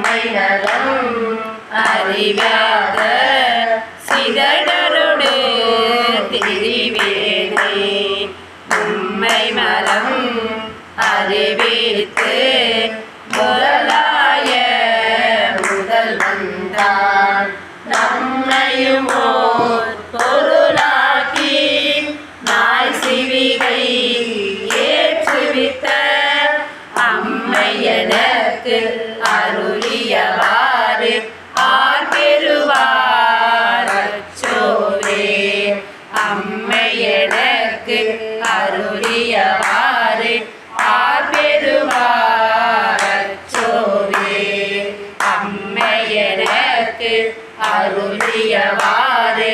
அம்மை நலம் அறிவாத சிதடரோடு திரிவேனே உம்மை மலம் அறிவித்து முதலாய முதல் வந்தான் நம்மையும் ஓர் பொருளாக்கி நாய் சிவிகை ஏற்றுவித்த அம்மை எனக்கு அருளியவாறு ஆர்பெறுவார் அச்சோவே அம்மை எனக்கு அருளியவாறு ஆர்பெறுவார் அச்சோவே அம்மை எனக்கு அருளியவாறு